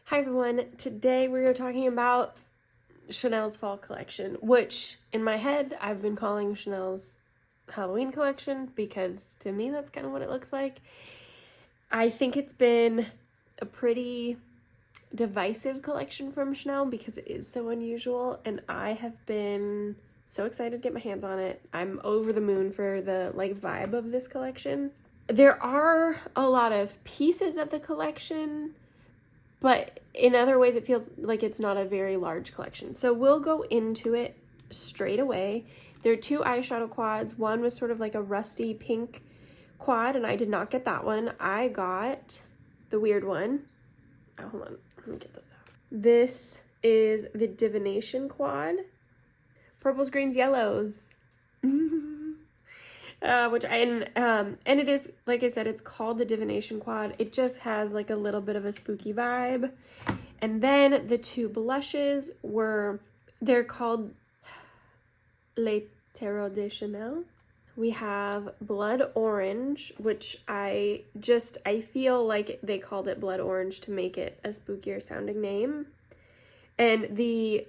Hi everyone, today we are talking about Chanel's fall collection, which in my head I've been calling Chanel's Halloween collection because to me that's kind of what it looks like. I think it's been a pretty divisive collection from Chanel because it is so unusual, and I have been so excited to get my hands on it. I'm over the moon for the vibe of this collection. There are a lot of pieces of the collection, but in other ways it feels like it's not a very large collection. So we'll go into it straight away. There are two eyeshadow quads. One was sort of like a rusty pink quad, and I did not get that one. I got the weird one. Oh, hold on. Let me get those out. This is the Divination quad. Purples, greens, yellows. And it is, like I said, it's called the Divination quad. It just has like a little bit of a spooky vibe. And then the two blushes they're called Les Terreaux de Chanel. We have Blood Orange, which I feel like they called it Blood Orange to make it a spookier sounding name. And the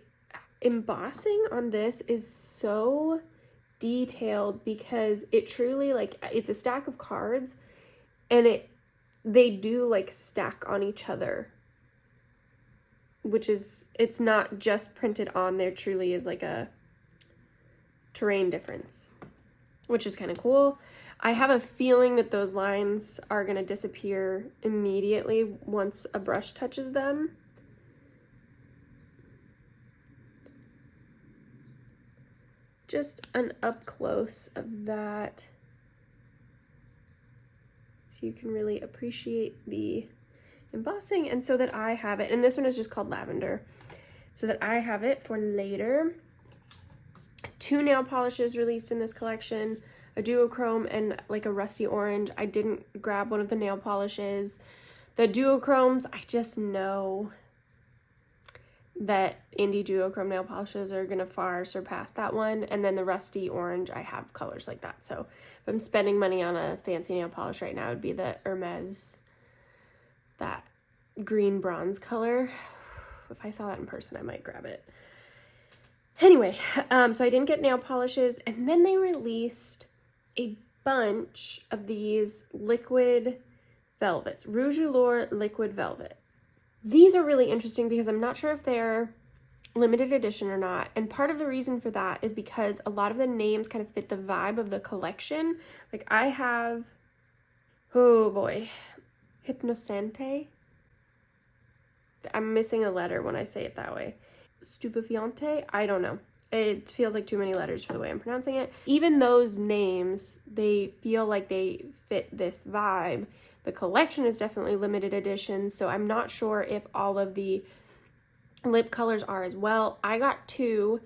embossing on this is so detailed because it truly, it's a stack of cards, and they do stack on each other, which is, it's not just printed on there, truly is like a terrain difference, which is kind of cool. I have a feeling that those lines are going to disappear immediately once a brush touches them. Just an up close of that so you can really appreciate the embossing, and so that I have it, and this one is just called Lavender, so that I have it for later. Two nail polishes released in this collection, a duochrome and a rusty orange. I didn't grab one of the nail polishes. The duochromes, I just know that indie duochrome nail polishes are gonna far surpass that one. And then the rusty orange, I have colors like that. So if I'm spending money on a fancy nail polish right now, it would be the Hermes, that green bronze color. If I saw that in person, I might grab it. Anyway, so I didn't get nail polishes, and then they released a bunch of these liquid velvets, Rouge Allure liquid velvet. These are really interesting because I'm not sure if they're limited edition or not. And part of the reason for that is because a lot of the names kind of fit the vibe of the collection. Like I have, oh boy, Hypnosante. I'm missing a letter when I say it that way. Stupefiante? I don't know. It feels like too many letters for the way I'm pronouncing it. Even those names, they feel like they fit this vibe. The collection is definitely limited edition, so I'm not sure if all of the lip colors are as well. I got two.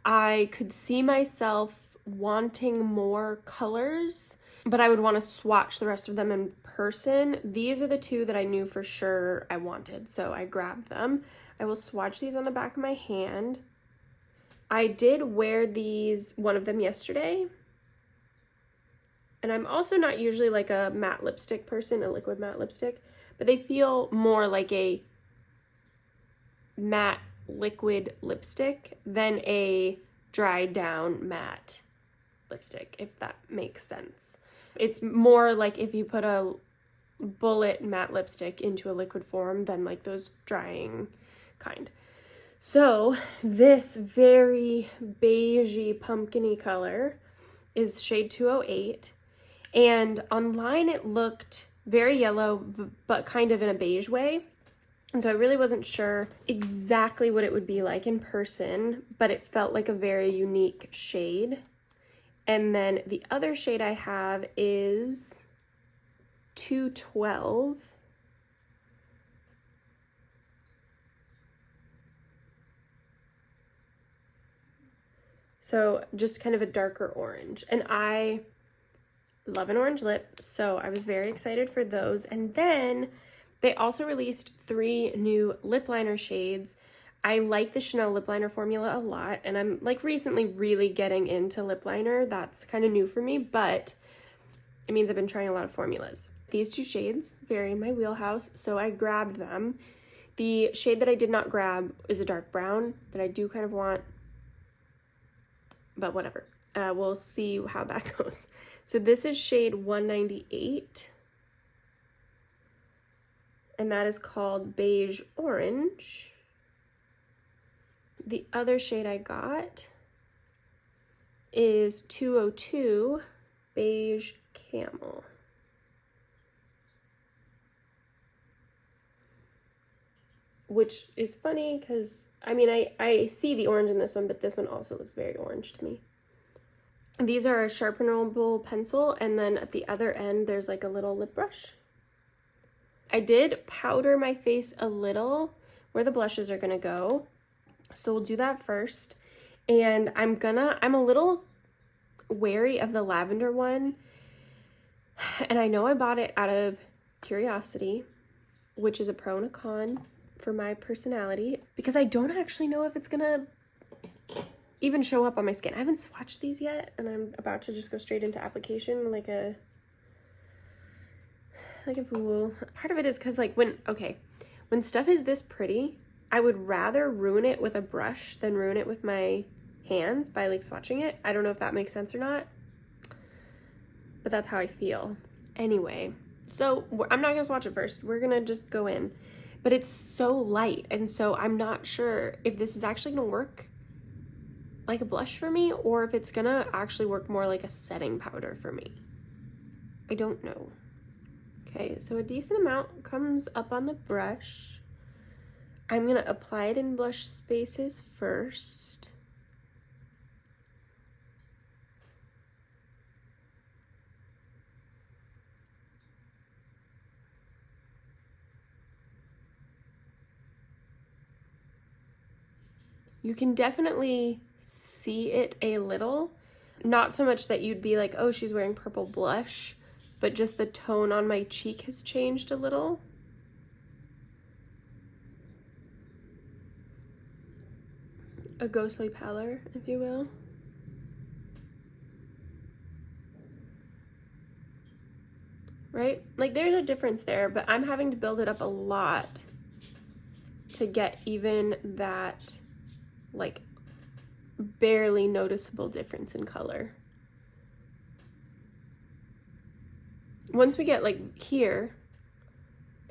I could see myself wanting more colors, but I would want to swatch the rest of them in person. These are the two that I knew for sure I wanted, so I grabbed them. I will swatch these on the back of my hand. I did wear one of them yesterday. And I'm also not usually like a matte lipstick person, a liquid matte lipstick, but they feel more like a matte liquid lipstick than a dried down matte lipstick, if that makes sense. It's more like if you put a bullet matte lipstick into a liquid form than like those drying kind. So this very beigey pumpkin-y color is shade 208. And online it looked very yellow, but kind of in a beige way. And so I really wasn't sure exactly what it would be like in person, but it felt like a very unique shade. And then the other shade I have is 212. So just kind of a darker orange. And I love an orange lip, so I was very excited for those. And then they also released 3 new lip liner shades. I like the Chanel lip liner formula a lot, and I'm recently really getting into lip liner. That's kind of new for me, but it means I've been trying a lot of formulas. These 2 shades, very in my wheelhouse, so I grabbed them. The shade that I did not grab is a dark brown that I do kind of want, but whatever. We'll see how that goes. So this is shade 198, and that is called Beige Orange. The other shade I got is 202 Beige Camel. Which is funny because, I mean, I see the orange in this one, but this one also looks very orange to me. These are a sharpenable pencil, and then at the other end, there's like a little lip brush. I did powder my face a little where the blushes are gonna go. So we'll do that first. And I'm a little wary of the lavender one. And I know I bought it out of curiosity, which is a pro and a con for my personality, because I don't actually know if it's gonna even show up on my skin. I haven't swatched these yet, and I'm about to just go straight into application like a fool. Part of it is because, like, when stuff is this pretty, I would rather ruin it with a brush than ruin it with my hands by like swatching it. I don't know if that makes sense or not, but that's how I feel. Anyway, so I'm not gonna swatch it first. We're gonna just go in. But it's so light, and so I'm not sure if this is actually gonna work like a blush for me, or if it's gonna actually work more like a setting powder for me. I don't know. Okay, so a decent amount comes up on the brush. I'm gonna apply it in blush spaces first. You can definitely see it a little. Not so much that you'd be like, oh, she's wearing purple blush, but just the tone on my cheek has changed a little. A ghostly pallor, if you will. Right? Like, there's a difference there, but I'm having to build it up a lot to get even that, like, barely noticeable difference in color. Once we get like here,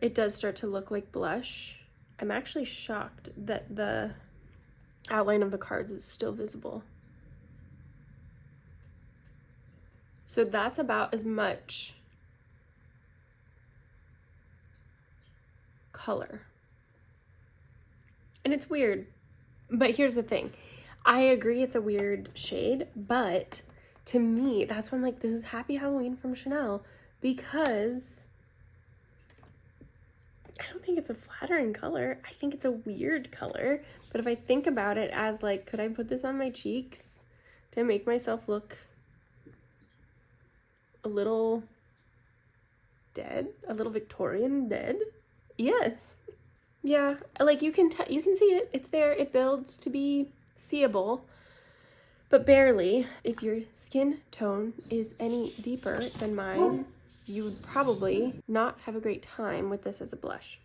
it does start to look like blush. I'm actually shocked that the outline of the cards is still visible. So that's about as much color. And it's weird, but here's the thing. I agree it's a weird shade, but to me, that's why I'm like, this is Happy Halloween from Chanel, because I don't think it's a flattering color. I think it's a weird color, but if I think about it as like, could I put this on my cheeks to make myself look a little dead, a little Victorian dead? Yes. Yeah, like you can see it. It's there. It builds to be seeable, but barely. If your skin tone is any deeper than mine, you would probably not have a great time with this as a blush,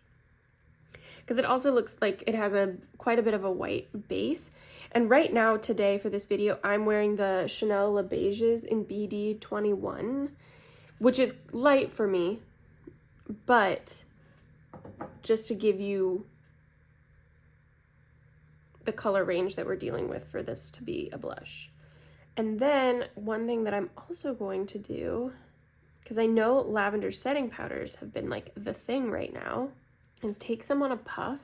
because it also looks like it has quite a bit of a white base. And right now, today for this video, I'm wearing the Chanel Le Beiges in BD21, which is light for me, but just to give you the color range that we're dealing with for this to be a blush. And then one thing that I'm also going to do, because I know lavender setting powders have been like the thing right now, is take some on a puff.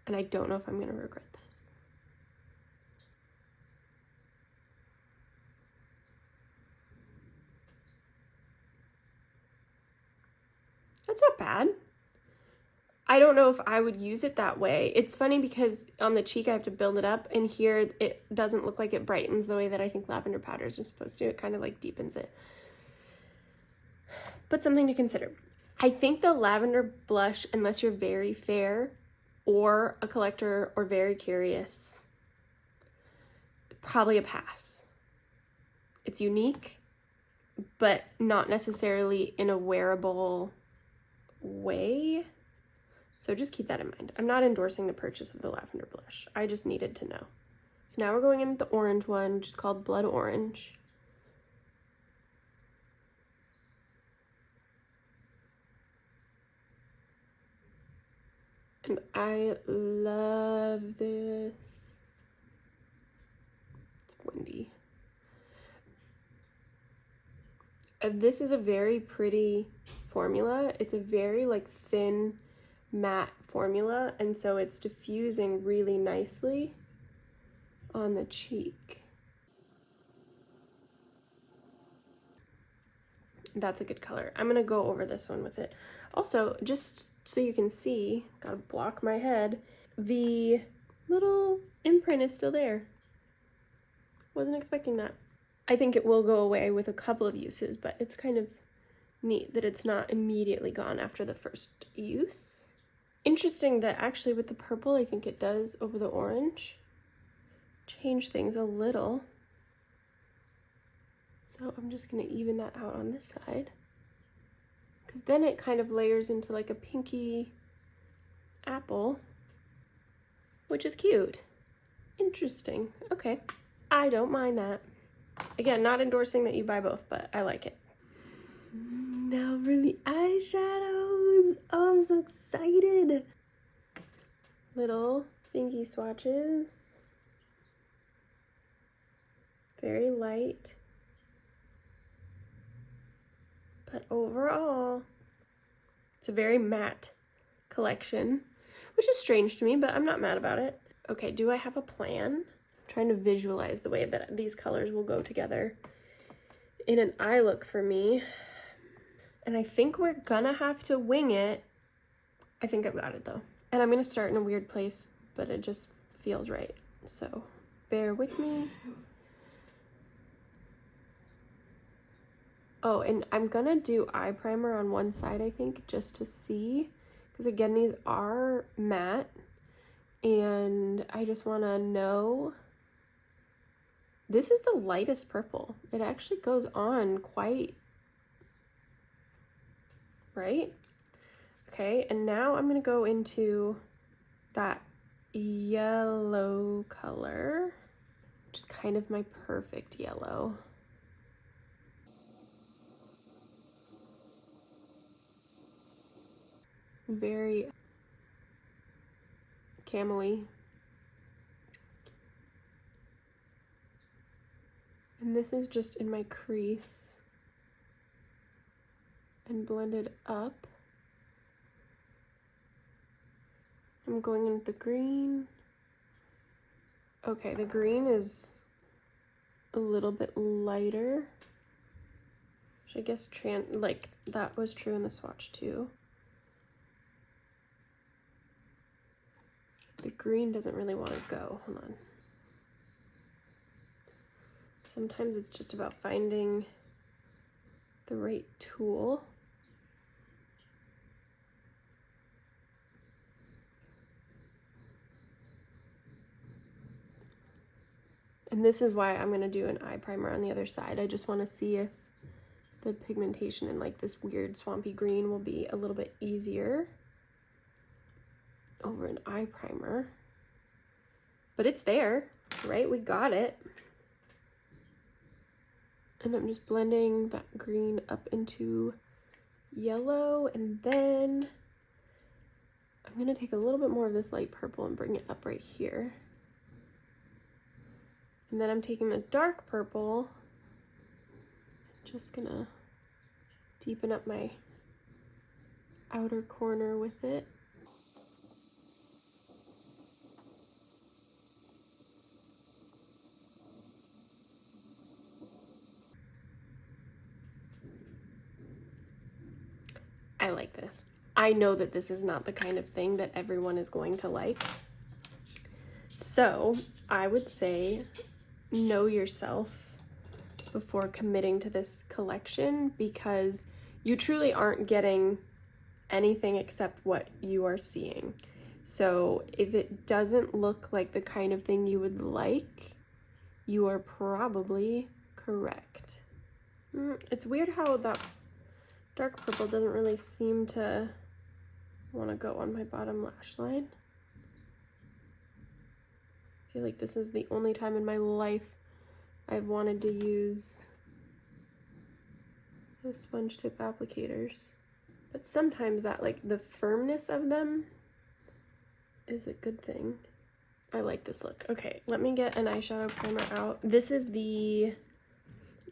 And I don't know if I'm gonna regret this. That's not bad. I don't know if I would use it that way. It's funny because on the cheek I have to build it up, and here it doesn't look like it brightens the way that I think lavender powders are supposed to. It kind of like deepens it. But something to consider. I think the lavender blush, unless you're very fair or a collector or very curious, probably a pass. It's unique, but not necessarily in a wearable way. So just keep that in mind. I'm not endorsing the purchase of the lavender blush. I just needed to know. So now we're going in with the orange one, which is called Blood Orange. And I love this. It's windy. This is a very pretty formula. It's a very like thin matte formula, and so it's diffusing really nicely on the cheek. That's a good color. I'm gonna go over this one with it. Also, just so you can see, gotta block my head, the little imprint is still there. Wasn't expecting that. I think it will go away with a couple of uses, but it's kind of neat that it's not immediately gone after the first use. Interesting that actually with the purple, I think it does over the orange change things a little. So I'm just gonna even that out on this side, because then it kind of layers into like a pinky apple, which is cute. Interesting. Okay, I don't mind that. Again, not endorsing that you buy both, but I like it. Now for the eyeshadows. Oh, I'm so excited. Little thingy swatches. Very light. But overall, it's a very matte collection, which is strange to me, but I'm not mad about it. Okay, do I have a plan? I'm trying to visualize the way that these colors will go together in an eye look for me. And I think we're gonna have to wing it. I think I've got it though. And I'm gonna start in a weird place, but it just feels right. So bear with me. Oh, and I'm gonna do eye primer on one side, I think, just to see. Because again, these are matte. And I just wanna know. This is the lightest purple. It actually goes on quite, right? Okay, and now I'm gonna go into that yellow color, which is kind of my perfect yellow. Very camely. And this is just in my crease and blended up. I'm going in with the green. Okay, the green is a little bit lighter, which I guess like that was true in the swatch too. The green doesn't really want to go. Hold on. Sometimes it's just about finding the right tool. And this is why I'm going to do an eye primer on the other side. I just want to see if the pigmentation in like this weird swampy green will be a little bit easier over an eye primer. But it's there, right? We got it. And I'm just blending that green up into yellow, and then I'm gonna take a little bit more of this light purple and bring it up right here. And then I'm taking the dark purple, just gonna deepen up my outer corner with it. I like this. I know that this is not the kind of thing that everyone is going to like. So I would say know yourself before committing to this collection, because you truly aren't getting anything except what you are seeing. So if it doesn't look like the kind of thing you would like, you are probably correct. It's weird how that dark purple doesn't really seem to I want to go on my bottom lash line. I feel like this is the only time in my life I've wanted to use those sponge tip applicators. But sometimes that, like, the firmness of them is a good thing. I like this look. Okay, let me get an eyeshadow primer out. This is the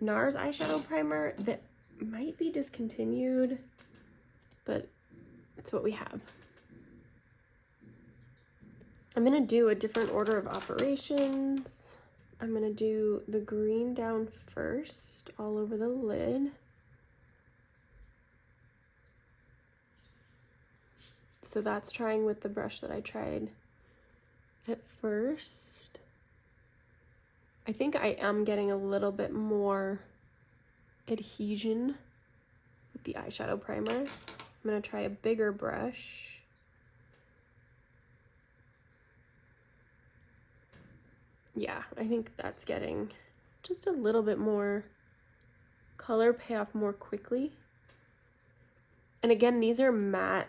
NARS eyeshadow primer that might be discontinued, but it's what we have. I'm gonna do a different order of operations. I'm gonna do the green down first, all over the lid. So that's trying with the brush that I tried at first. I think I am getting a little bit more adhesion with the eyeshadow primer. I'm gonna try a bigger brush. Yeah, I think that's getting just a little bit more color payoff more quickly. And again, these are matte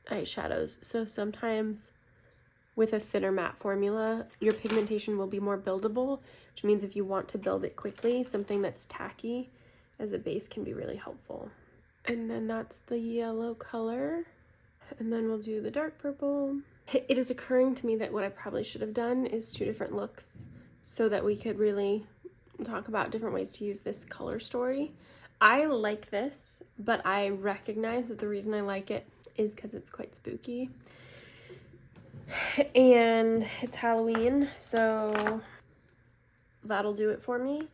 eyeshadows, so sometimes with a thinner matte formula, your pigmentation will be more buildable, which means if you want to build it quickly, something that's tacky as a base can be really helpful. And then that's the yellow color. And then we'll do the dark purple. It is occurring to me that what I probably should have done is 2 different looks so that we could really talk about different ways to use this color story. I like this, but I recognize that the reason I like it is because it's quite spooky. And it's Halloween, so that'll do it for me.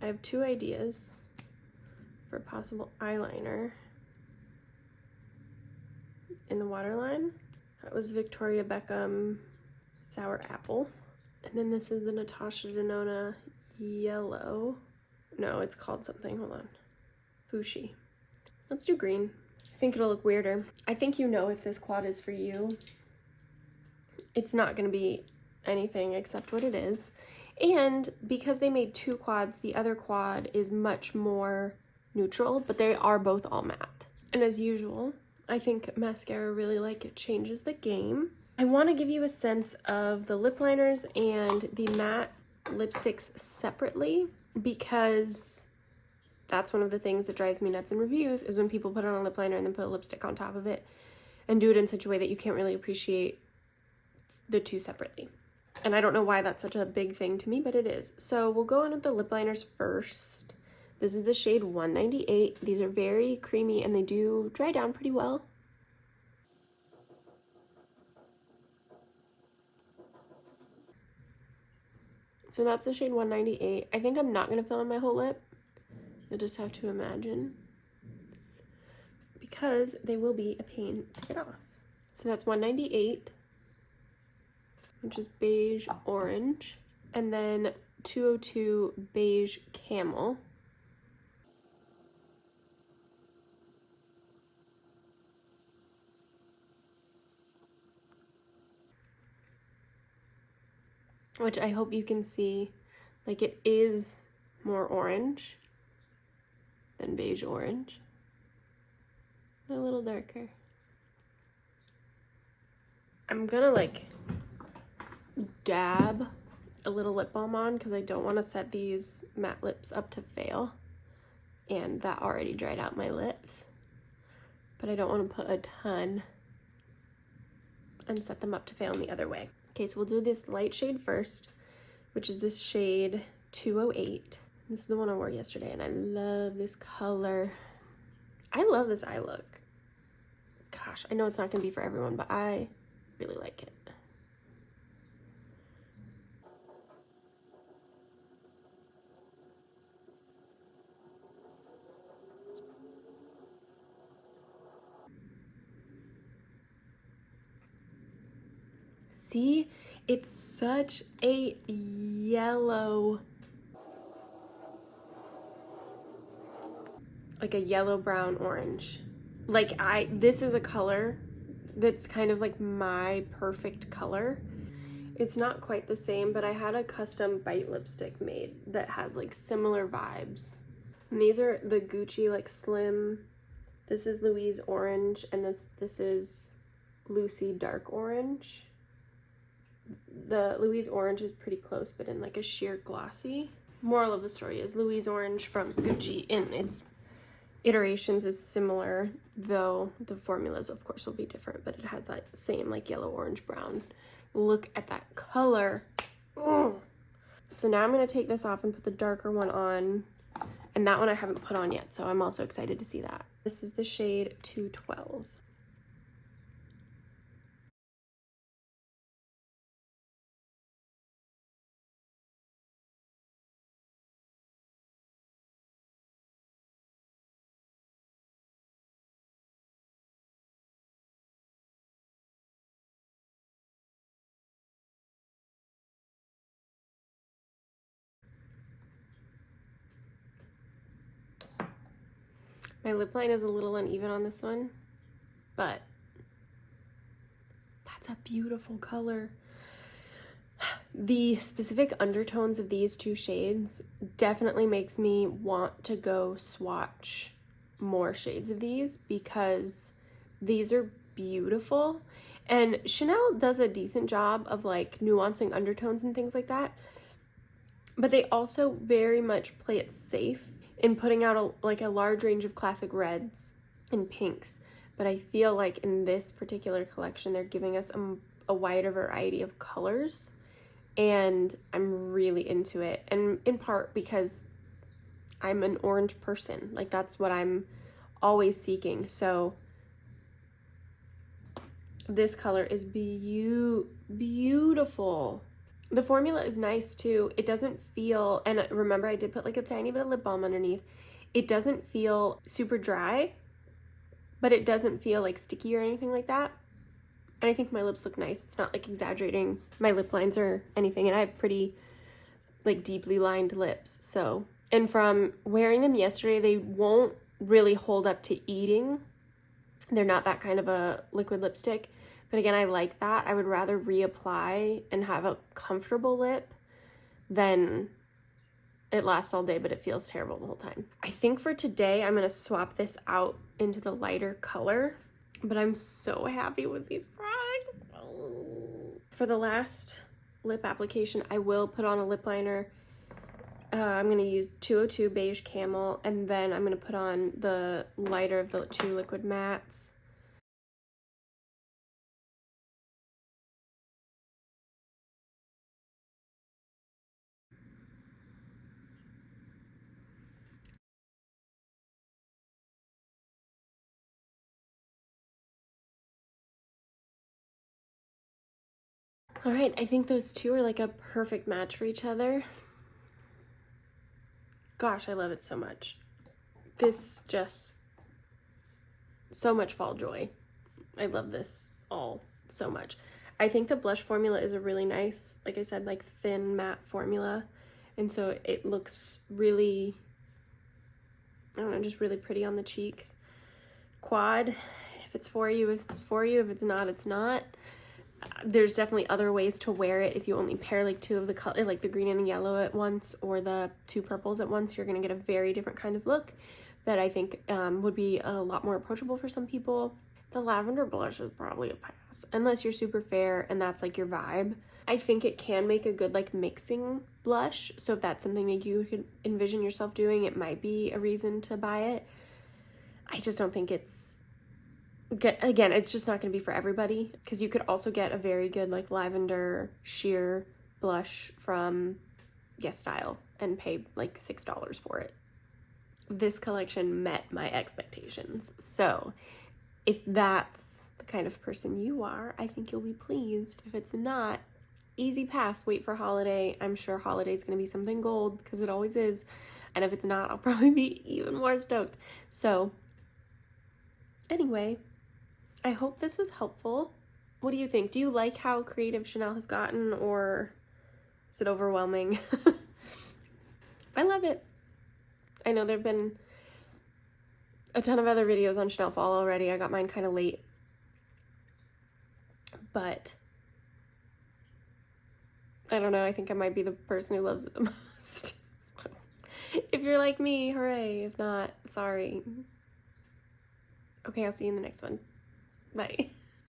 I have 2 ideas for possible eyeliner in the waterline. That was Victoria Beckham Sour Apple. And then this is the Natasha Denona Yellow. No, it's called something, hold on. Fuchsia. Let's do green. I think it'll look weirder. I think you know if this quad is for you. It's not gonna be anything except what it is. And because they made 2 quads, the other quad is much more neutral, but they are both all matte. And as usual, I think mascara really like it changes the game. I want to give you a sense of the lip liners and the matte lipsticks separately, because that's one of the things that drives me nuts in reviews is when people put on a lip liner and then put a lipstick on top of it and do it in such a way that you can't really appreciate the 2 separately. And I don't know why that's such a big thing to me, but it is. So we'll go in with the lip liners first. This is the shade 198. These are very creamy and they do dry down pretty well. So that's the shade 198. I think I'm not going to fill in my whole lip. You'll just have to imagine, because they will be a pain to get off. So that's 198, which is beige orange, and then 202 beige camel. Which I hope you can see, like, it is more orange than beige orange. A little darker. I'm gonna like dab a little lip balm on because I don't want to set these matte lips up to fail. And that already dried out my lips. But I don't want to put a ton and set them up to fail in the other way. Okay, so we'll do this light shade first, which is this shade 208. This is the one I wore yesterday, and I love this color. I love this eye look. Gosh, I know it's not gonna be for everyone, but I really like it. See, it's such a yellow, like a yellow, brown, orange. Like this is a color that's kind of like my perfect color. It's not quite the same, but I had a custom bite lipstick made that has like similar vibes. And these are the Gucci like slim. This is Louise orange, and this is Lucy Dark Orange. The Louise Orange is pretty close, but in like a sheer glossy. Moral of the story is Louise Orange from Gucci in its iterations is similar, though the formulas of course will be different, but it has that same like yellow, orange, brown. Look at that color. Oh. So now I'm going to take this off and put the darker one on, and that one I haven't put on yet, so I'm also excited to see that. This is the shade 212. My lip line is a little uneven on this one, but that's a beautiful color. The specific undertones of these two shades definitely makes me want to go swatch more shades of these because these are beautiful. And Chanel does a decent job of like nuancing undertones and things like that, but they also very much play it safe in putting out a large range of classic reds and pinks. But I feel like in this particular collection, they're giving us a wider variety of colors, and I'm really into it. And in part because I'm an orange person, like that's what I'm always seeking. So this color is beautiful. The formula is nice too. It doesn't feel, and remember I did put like a tiny bit of lip balm underneath. It doesn't feel super dry, but it doesn't feel like sticky or anything like that. And I think my lips look nice. It's not like exaggerating my lip lines or anything. And I have pretty like deeply lined lips. So, and from wearing them yesterday, they won't really hold up to eating. They're not that kind of a liquid lipstick. But again, I like that. I would rather reapply and have a comfortable lip than it lasts all day, but it feels terrible the whole time. I think for today, I'm going to swap this out into the lighter color, but I'm so happy with these products. For the last lip application, I will put on a lip liner. I'm going to use 202 Beige Camel, and then I'm going to put on the lighter of the two liquid mattes. All right, I think those two are like a perfect match for each other. Gosh, I love it so much. This just so much fall joy. I love this all so much. I think the blush formula is a really nice, like I said, like thin matte formula. And so it looks really, I don't know, just really pretty on the cheeks. Quad, if it's for you, if it's for you. If it's not, it's not. There's definitely other ways to wear it. If you only pair like two of the color, like the green and the yellow at once, or the two purples at once, you're gonna get a very different kind of look that I think would be a lot more approachable for some people. The lavender blush is probably a pass, unless you're super fair and that's like your vibe. I think it can make a good like mixing blush, so if that's something that you could envision yourself doing, it might be a reason to buy it. I just don't think it's good. Again, it's just not going to be for everybody, because you could also get a very good like lavender sheer blush from Yes Style and pay like $6 for it. This collection met my expectations, so if that's the kind of person you are, I think you'll be pleased. If it's not, easy pass, wait for holiday. I'm sure holiday's gonna be something gold, because it always is. And if it's not, I'll probably be even more stoked. So anyway, I hope this was helpful. What do you think? Do you like how creative Chanel has gotten, or is it overwhelming? I love it. I know there've been a ton of other videos on Chanel Fall already. I got mine kind of late. But I don't know, I think I might be the person who loves it the most. So, if you're like me, hooray. If not, sorry. Okay, I'll see you in the next one. Bye.